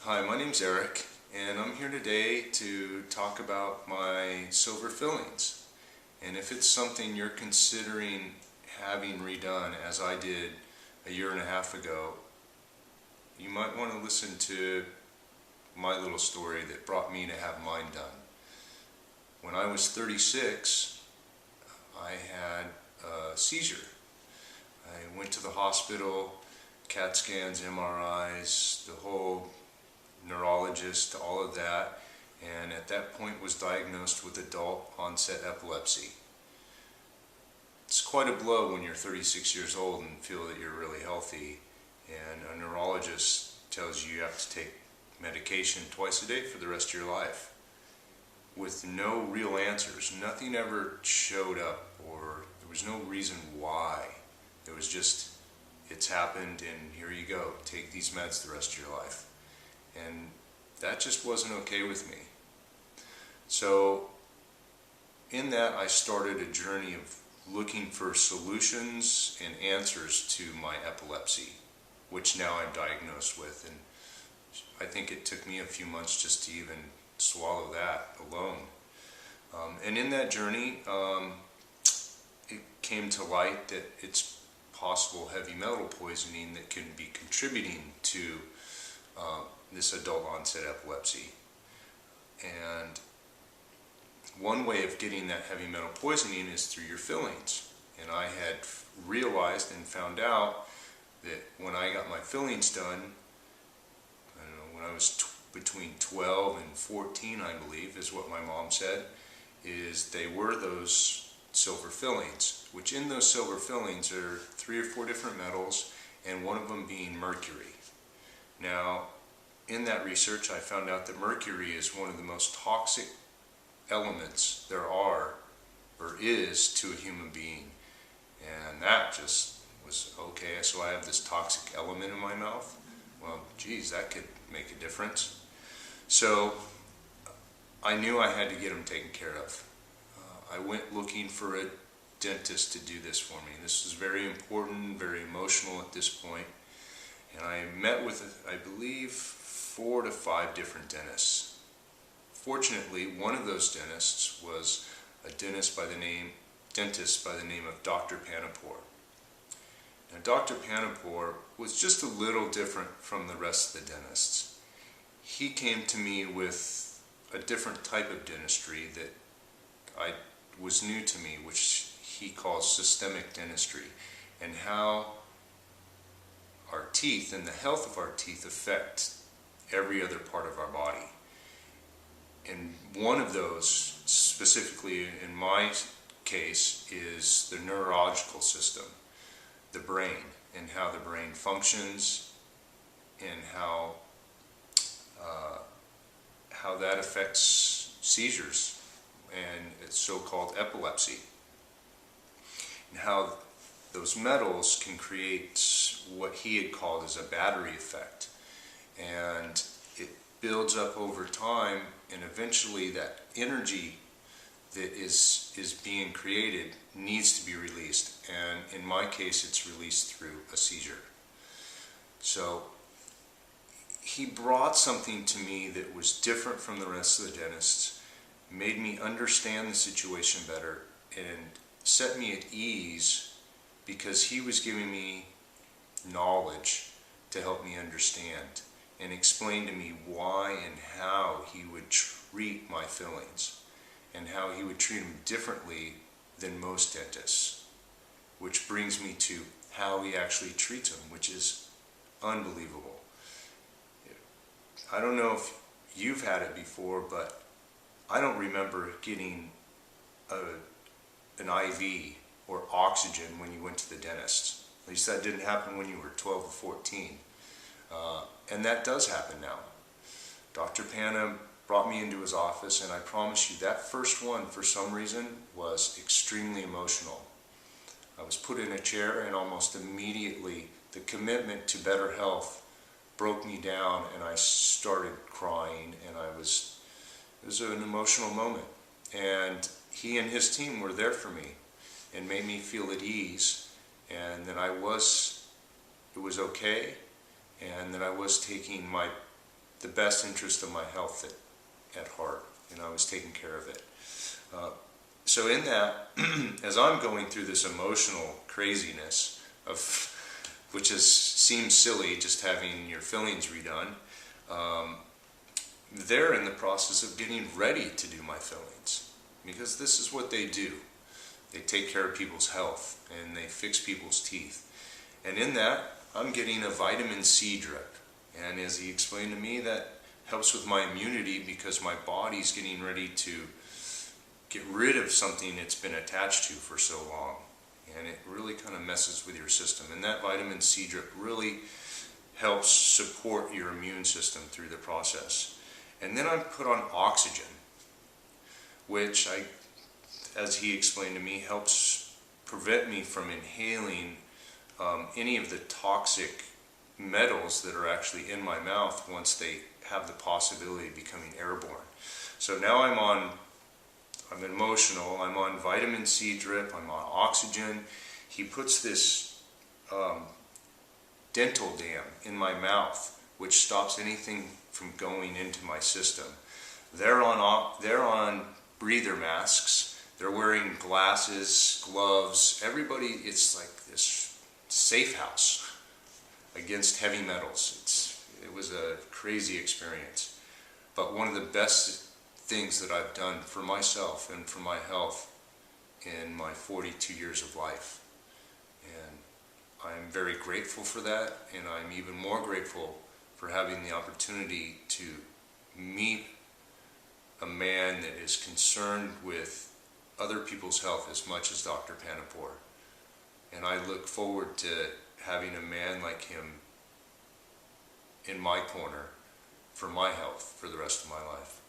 Hi, my name's Erik, and I'm here today to talk about my silver fillings. And if it's something you're considering having redone, as I did a year and a half ago, you might want to listen to my little story that brought me to have mine done. When I was 36, I had a seizure. I went to the hospital, CAT scans, MRIs, the whole neurologist, all of that, and at that point was diagnosed with adult onset epilepsy. It's quite a blow when you're 36 years old and feel that you're really healthy, and a neurologist tells you you have to take medication twice a day for the rest of your life with no real answers. Nothing ever showed up, or there was no reason why. It was just, it's happened and here you go, take these meds the rest of your life. And that just wasn't okay with me. So in that, I started a journey of looking for solutions and answers to my epilepsy, which now I'm diagnosed with. And I think it took me a few months just to even swallow that alone. And in that journey, it came to light that it's possible heavy metal poisoning that can be contributing to this adult onset epilepsy. And one way of getting that heavy metal poisoning is through your fillings. And I had realized and found out that when I got my fillings done, I don't know, when I was between 12 and 14, I believe, is what my mom said, is they were those silver fillings, which in those silver fillings are 3 or 4 different metals, and one of them being mercury. Now, in that research, I found out that mercury is one of the most toxic elements there are, or is, to a human being. And that just was, okay, so I have this toxic element in my mouth? Well, geez, that could make a difference. So I knew I had to get them taken care of. I went looking for a dentist to do this for me. This was very important, very emotional at this point. And I met with, I believe, 4 to 5 different dentists. Fortunately, one of those dentists was a dentist by the name of Dr. Panahpour. Now, Dr. Panahpour was just a little different from the rest of the dentists. He came to me with a different type of dentistry that was new to me, which he calls systemic dentistry, and how our teeth and the health of our teeth affect every other part of our body. And one of those, specifically in my case, is the neurological system, the brain, and how the brain functions, and how that affects seizures and it's so-called epilepsy, and how those metals can create what he had called as a battery effect, and it builds up over time, and eventually that energy that is being created needs to be released, and in my case it's released through a seizure. So he brought something to me that was different from the rest of the dentists, made me understand the situation better, and set me at ease, because he was giving me knowledge to help me understand and explain to me why and how he would treat my fillings, and how he would treat them differently than most dentists, which brings me to how he actually treats them, which is unbelievable. I don't know if you've had it before, but I don't remember getting an IV or oxygen when you went to the dentist. At least that didn't happen when you were 12 or 14. And that does happen now. Dr. Panah brought me into his office, and I promise you that first one, for some reason, was extremely emotional. I was put in a chair, and almost immediately the commitment to better health broke me down, and I started crying, and it was an emotional moment. And he and his team were there for me and made me feel at ease, and that it was okay, and that I was taking my the best interest of my health at heart, and I was taking care of it. So in that, as I'm going through this emotional craziness of, which seems silly, just having your fillings redone, they're in the process of getting ready to do my fillings, because this is what they do. They take care of people's health and they fix people's teeth. And in that, I'm getting a vitamin C drip. And as he explained to me, that helps with my immunity because my body's getting ready to get rid of something it's been attached to for so long. And it really kind of messes with your system. And that vitamin C drip really helps support your immune system through the process. And then I'm put on oxygen, which, as he explained to me, helps prevent me from inhaling any of the toxic metals that are actually in my mouth once they have the possibility of becoming airborne. So now I'm emotional, I'm on vitamin C drip, I'm on oxygen. He puts this dental dam in my mouth, which stops anything from going into my system. They're on breather masks, they're wearing glasses, gloves, everybody, it's like this safe house against heavy metals. It was a crazy experience, but one of the best things that I've done for myself and for my health in my 42 years of life. And I'm very grateful for that, and I'm even more grateful for having the opportunity to meet a man that is concerned with other people's health as much as Dr. Panahpour. And I look forward to having a man like him in my corner for my health for the rest of my life.